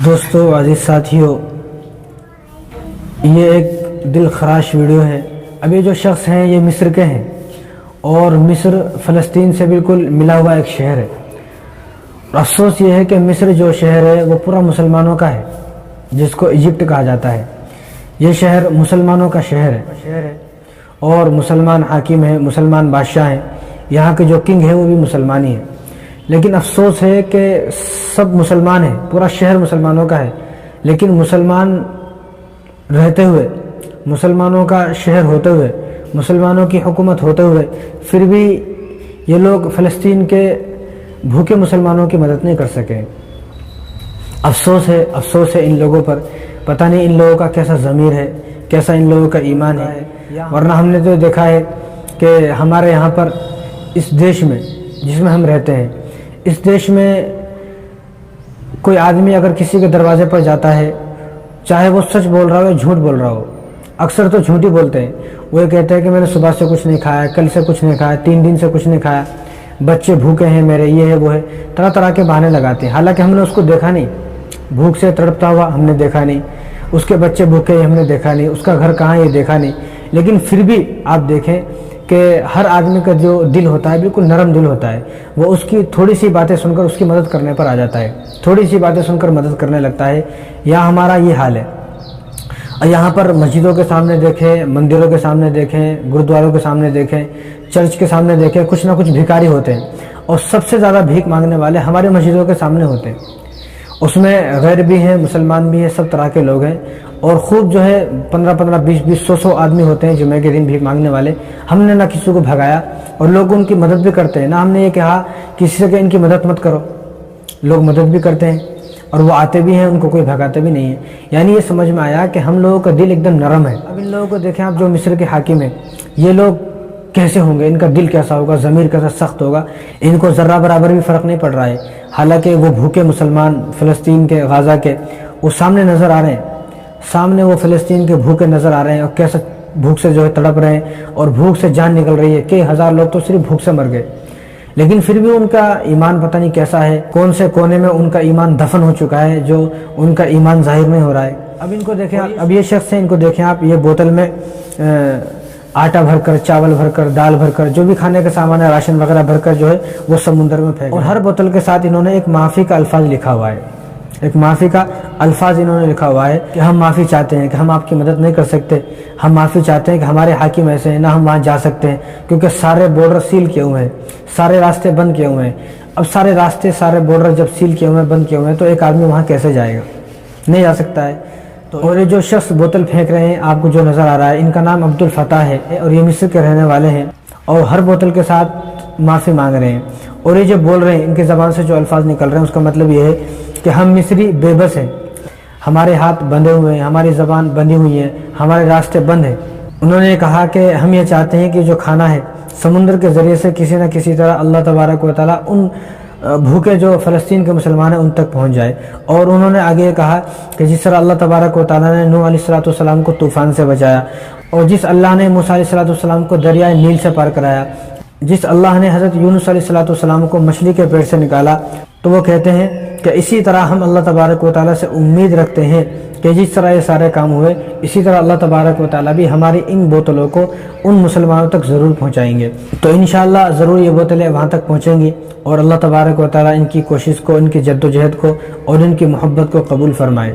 دوستو عزیز ساتھیو، یہ ایک دل خراش ویڈیو ہے۔ اب یہ جو شخص ہیں یہ مصر کے ہیں اور مصر فلسطین سے بالکل ملا ہوا ایک شہر ہے۔ افسوس یہ ہے کہ مصر جو شہر ہے وہ پورا مسلمانوں کا ہے، جس کو ایجپٹ کہا جاتا ہے۔ یہ شہر مسلمانوں کا شہر ہے اور مسلمان حاکم ہیں، مسلمان بادشاہ ہیں۔ یہاں کے جو کنگ ہیں وہ بھی مسلمانی ہیں، لیکن افسوس ہے کہ سب مسلمان ہیں، پورا شہر مسلمانوں کا ہے، لیکن مسلمان رہتے ہوئے، مسلمانوں کا شہر ہوتے ہوئے، مسلمانوں کی حکومت ہوتے ہوئے، پھر بھی یہ لوگ فلسطین کے بھوکے مسلمانوں کی مدد نہیں کر سکے۔ افسوس ہے ان لوگوں پر۔ پتہ نہیں ان لوگوں کا کیسا ضمیر ہے، کیسا ان لوگوں کا ایمان ہے، ورنہ ہم نے تو دیکھا ہے کہ ہمارے یہاں پر اس دیش میں جس میں ہم رہتے ہیں، اس دیش میں کوئی آدمی اگر کسی کے دروازے پر جاتا ہے، چاہے وہ سچ بول رہا ہو یا جھوٹ بول رہا ہو، اکثر تو جھوٹ ہی بولتے ہیں۔ وہ یہ کہتے ہیں کہ میں نے صبح سے کچھ نہیں کھایا، کل سے کچھ نہیں کھایا، 3 دن سے کچھ نہیں کھایا، بچے بھوکے ہیں میرے، یہ ہے وہ ہے، طرح طرح کے بہانے لگاتے ہیں۔ حالانکہ ہم نے اس کو دیکھا نہیں، بھوک سے تڑپتا ہوا ہم نے دیکھا نہیں، اس کے بچے بھوکے ہم نے دیکھا نہیں، اس کا گھر کہاں یہ دیکھا نہیں۔ لیکن پھر بھی آپ دیکھیں کہ ہر آدمی کا جو دل ہوتا ہے بالکل نرم دل ہوتا ہے، وہ اس کی تھوڑی سی باتیں سن کر اس کی مدد کرنے پر آ جاتا ہے، تھوڑی سی باتیں سن کر مدد کرنے لگتا ہے۔ یہاں ہمارا یہ حال ہے۔ یہاں پر مسجدوں کے سامنے دیکھیں، مندروں کے سامنے دیکھیں، گرودواروں کے سامنے دیکھیں، چرچ کے سامنے دیکھیں، کچھ نہ کچھ بھکاری ہوتے ہیں، اور سب سے زیادہ بھیک مانگنے والے ہمارے مسجدوں کے سامنے ہوتے ہیں۔ اس میں غیر بھی ہیں، مسلمان بھی ہیں، سب طرح کے لوگ ہیں، اور خوب جو ہے 15 20 100 آدمی ہوتے ہیں جمعے کے دن بھیک مانگنے والے۔ ہم نے نہ کسی کو بھگایا، اور لوگ ان کی مدد بھی کرتے ہیں، نہ ہم نے یہ کہا کسی سے کہ ان کی مدد مت کرو، لوگ مدد بھی کرتے ہیں اور وہ آتے بھی ہیں، ان کو کوئی بھگاتے بھی نہیں ہے۔ یعنی یہ سمجھ میں آیا کہ ہم لوگوں کا دل ایک دم نرم ہے۔ اب ان لوگوں کو دیکھیں آپ، جو مصر کے حاکم ہیں، یہ لوگ کیسے ہوں گے، ان کا دل کیسا ہوگا، ضمیر کیسا سخت ہوگا، ان کو ذرہ برابر بھی فرق نہیں پڑ رہا ہے۔ حالانکہ وہ بھوکے مسلمان فلسطین کے، غزہ کے، وہ سامنے نظر آ رہے ہیں، سامنے وہ فلسطین کے بھوکے نظر آ رہے ہیں، اور کیسا بھوک سے جو ہے تڑپ رہے ہیں، اور بھوک سے جان نکل رہی ہے، کئی ہزار لوگ تو صرف بھوک سے مر گئے، لیکن پھر بھی ان کا ایمان پتہ نہیں کیسا ہے، کون سے کونے میں ان کا ایمان دفن ہو چکا ہے، جو ان کا ایمان ظاہر نہیں ہو رہا ہے۔ اب ان کو دیکھیں، اب یہ شخص ہیں، ان کو دیکھیں آپ، یہ بوتل میں آٹا بھر کر، چاول بھر کر، دال بھر کر، جو بھی کھانے کا سامان ہے، راشن وغیرہ بھر کر جو ہے وہ سمندر میں پھینک، اور ہر بوتل کے ساتھ انہوں نے ایک معافی کا الفاظ لکھا ہوا ہے، ایک معافی کا الفاظ انہوں نے لکھا ہوا ہے کہ ہم معافی چاہتے ہیں، کہ ہم آپ کی مدد نہیں کر سکتے، ہم معافی چاہتے ہیں کہ ہمارے حاکم ایسے ہیں، نہ ہم وہاں جا سکتے ہیں، کیونکہ سارے بارڈر سیل کیے ہوئے ہیں، سارے راستے بند کیے ہوئے ہیں۔ اب سارے راستے، سارے بارڈر جب سیل کیے ہوئے ہیں، بند کیے ہوئے ہیں، تو ایک آدمی وہاں کیسے جائے گا؟ نہیں جا سکتا ہے۔ اور یہ جو شخص بوتل پھینک رہے ہیں، آپ کو جو نظر آ رہا ہے، ان کا نام عبد الفتاح ہے، اور یہ مصر کے رہنے والے ہیں، اور ہر بوتل کے ساتھ معافی مانگ رہے ہیں۔ اور یہ جو بول رہے ہیں، ان کی زبان سے جو الفاظ نکل رہے ہیں، اس کا مطلب یہ ہے کہ ہم مصری بے بس ہیں، ہمارے ہاتھ بندھے ہوئے ہیں، ہماری زبان بندھی ہوئی ہے، ہمارے راستے بند ہیں۔ انہوں نے کہا کہ ہم یہ چاہتے ہیں کہ جو کھانا ہے سمندر کے ذریعے سے کسی نہ کسی طرح اللہ تبارک و تعالیٰ ان بھوکے جو فلسطین کے مسلمان ہیں ان تک پہنچ جائے۔ اور انہوں نے آگے کہا کہ جس طرح اللہ تبارک و تعالیٰ نے نوح علیہ السلام کو طوفان سے بچایا، اور جس اللہ نے موسیٰ علیہ السلام کو دریائے نیل سے پار کرایا، جس اللہ نے حضرت یونس علیہ السلام کو مچھلی کے پیٹ سے نکالا، تو وہ کہتے ہیں کہ اسی طرح ہم اللہ تبارک و تعالیٰ سے امید رکھتے ہیں کہ جس طرح یہ سارے کام ہوئے، اسی طرح اللہ تبارک و تعالیٰ بھی ہماری ان بوتلوں کو ان مسلمانوں تک ضرور پہنچائیں گے۔ تو انشاءاللہ ضرور یہ بوتلیں وہاں تک پہنچیں گی، اور اللہ تبارک و تعالیٰ ان کی کوشش کو، ان کی جد و جہد کو اور ان کی محبت کو قبول فرمائے۔